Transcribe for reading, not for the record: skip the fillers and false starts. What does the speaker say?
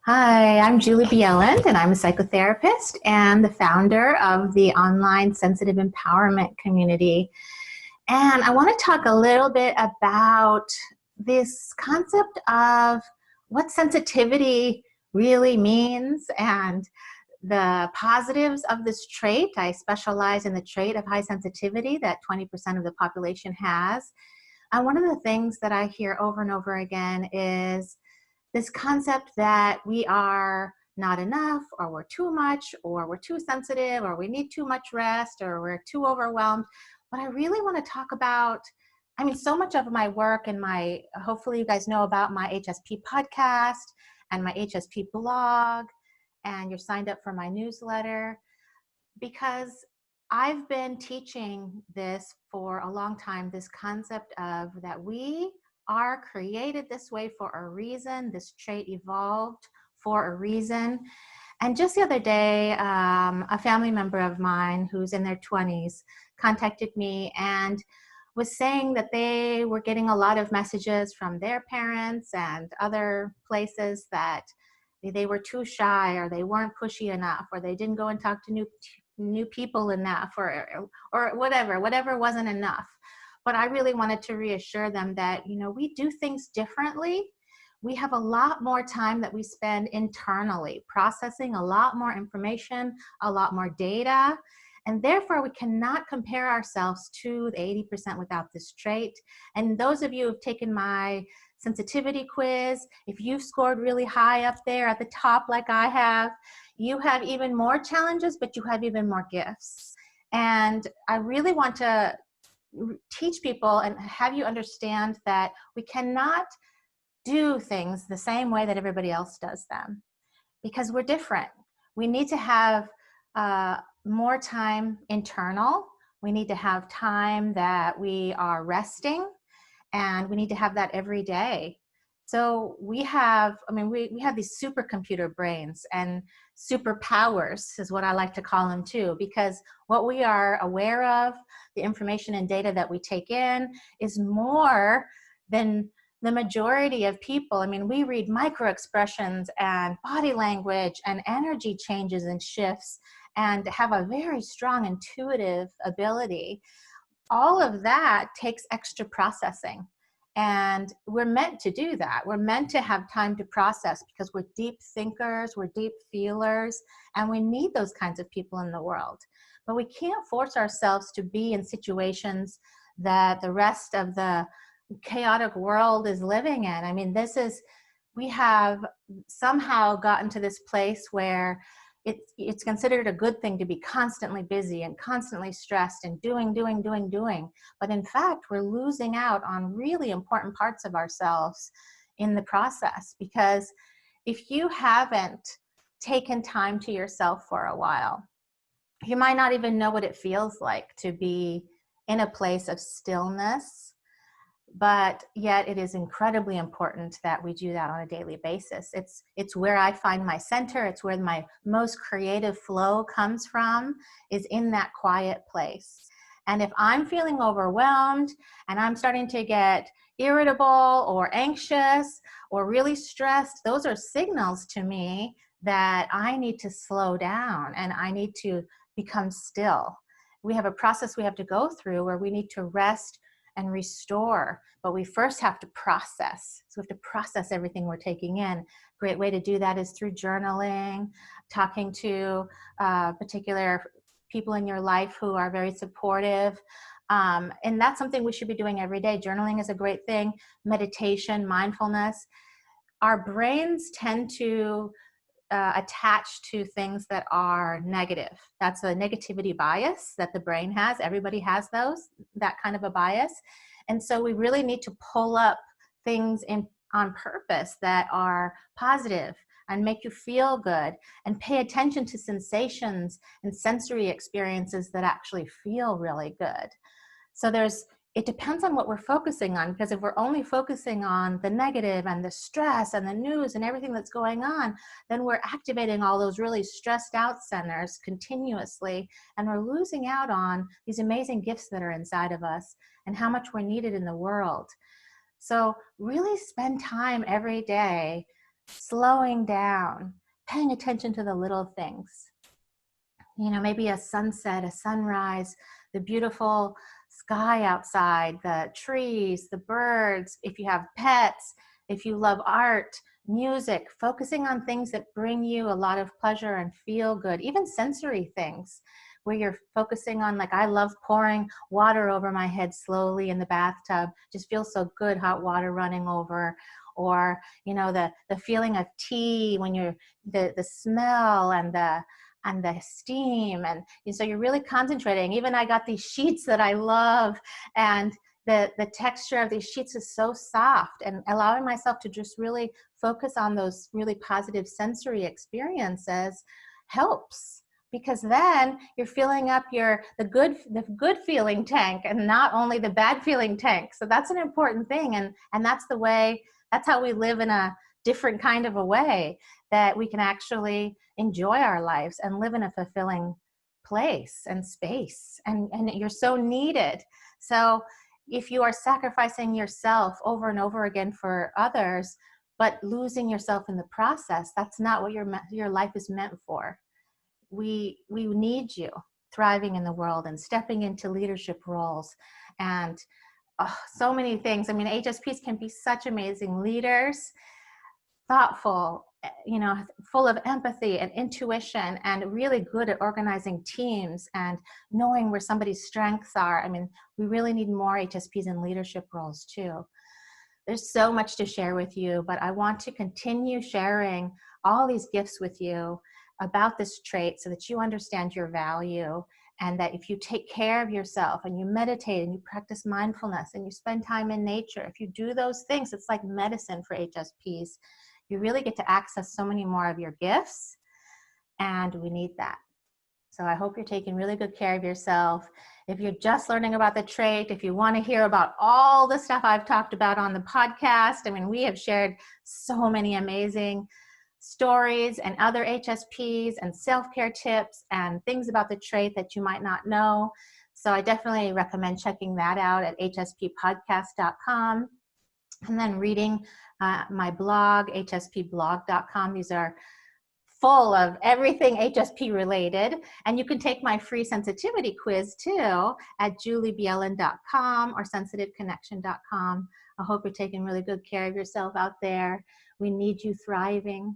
Hi, I'm Julie Bieland, and I'm a psychotherapist and the founder of the online sensitive empowerment community. And I want to talk a little bit about this concept of what sensitivity really means and the positives of this trait. I specialize in the trait of high sensitivity that 20% of the population has. And one of the things that I hear over and over again is this concept that we are not enough, or we're too much, or we're too sensitive, or we need too much rest, or we're too overwhelmed. But I really want to talk about, so much of my work and hopefully you guys know about my HSP podcast and my HSP blog, and you're signed up for my newsletter because I've been teaching this for a long time, this concept of that we are created this way for a reason. This trait evolved for a reason. And just the other day, a family member of mine who's in their 20s contacted me and was saying that they were getting a lot of messages from their parents and other places that they were too shy, or they weren't pushy enough, or they didn't go and talk to new people enough, or whatever wasn't enough. But I really wanted to reassure them that, we do things differently. We have a lot more time that we spend internally processing a lot more information, a lot more data, and therefore we cannot compare ourselves to the 80% without this trait. And those of you who have taken my sensitivity quiz, if you've scored really high up there at the top like I have, you have even more challenges, but you have even more gifts. And I really want to teach people and have you understand that we cannot do things the same way that everybody else does them because we're different. We need to have more time internal. We need to have time that we are resting, and we need to have that every day. So we have these supercomputer brains, and superpowers is what I like to call them too, because what we are aware of, the information and data that we take in, is more than the majority of people. We read micro expressions and body language and energy changes and shifts and have a very strong intuitive ability. All of that takes extra processing. And we're meant to do that. We're meant to have time to process because we're deep thinkers, we're deep feelers, and we need those kinds of people in the world. But we can't force ourselves to be in situations that the rest of the chaotic world is living in. We have somehow gotten to this place where it's considered a good thing to be constantly busy and constantly stressed and doing. But in fact, we're losing out on really important parts of ourselves in the process, because if you haven't taken time to yourself for a while, you might not even know what it feels like to be in a place of stillness. But yet it is incredibly important that we do that on a daily basis. It's where I find my center. It's where my most creative flow comes from, is in that quiet place. And if I'm feeling overwhelmed and I'm starting to get irritable or anxious or really stressed, those are signals to me that I need to slow down and I need to become still. We have a process we have to go through where we need to rest and restore, but we first have to process. So we have to process everything we're taking in. Great way to do that is through journaling, talking to particular people in your life who are very supportive. And that's something we should be doing every day. Journaling is a great thing. Meditation, mindfulness. Our brains tend to attached to things that are negative. That's a negativity bias that the brain has. Everybody has that kind of a bias. And so we really need to pull up things on purpose that are positive and make you feel good, and pay attention to sensations and sensory experiences that actually feel really good. So it depends on what we're focusing on, because if we're only focusing on the negative and the stress and the news and everything that's going on, then we're activating all those really stressed out centers continuously, and we're losing out on these amazing gifts that are inside of us and how much we're needed in the world. So really spend time every day slowing down, paying attention to the little things. You know, maybe a sunset, a sunrise, the beautiful sky outside, the trees, the birds, if you have pets, if you love art, music, focusing on things that bring you a lot of pleasure and feel good, even sensory things where you're focusing on, like, I love pouring water over my head slowly in the bathtub, just feels so good, hot water running over. Or, you know, the feeling of tea when you're, the smell and the steam, and so you're really concentrating. Even I got these sheets that I love, and the texture of these sheets is so soft, and allowing myself to just really focus on those really positive sensory experiences helps, because then you're filling up the good feeling tank and not only the bad feeling tank. So that's an important thing, and that's how we live in a different kind of a way, that we can actually enjoy our lives and live in a fulfilling place and space. And you're so needed. So if you are sacrificing yourself over and over again for others, but losing yourself in the process, that's not what your life is meant for. We need you thriving in the world and stepping into leadership roles and so many things. I mean, HSPs can be such amazing leaders, thoughtful, you know, full of empathy and intuition, and really good at organizing teams and knowing where somebody's strengths are. I mean, we really need more HSPs in leadership roles too. There's so much to share with you, but I want to continue sharing all these gifts with you about this trait so that you understand your value, and that if you take care of yourself and you meditate and you practice mindfulness and you spend time in nature, if you do those things, it's like medicine for HSPs. You really get to access so many more of your gifts, and we need that. So I hope you're taking really good care of yourself. If you're just learning about the trait, if you want to hear about all the stuff I've talked about on the podcast, I mean, we have shared so many amazing stories and other HSPs and self-care tips and things about the trait that you might not know. So I definitely recommend checking that out at hsppodcast.com. And then reading my blog, hspblog.com. These are full of everything HSP related. And you can take my free sensitivity quiz too at juliebielen.com or sensitiveconnection.com. I hope you're taking really good care of yourself out there. We need you thriving.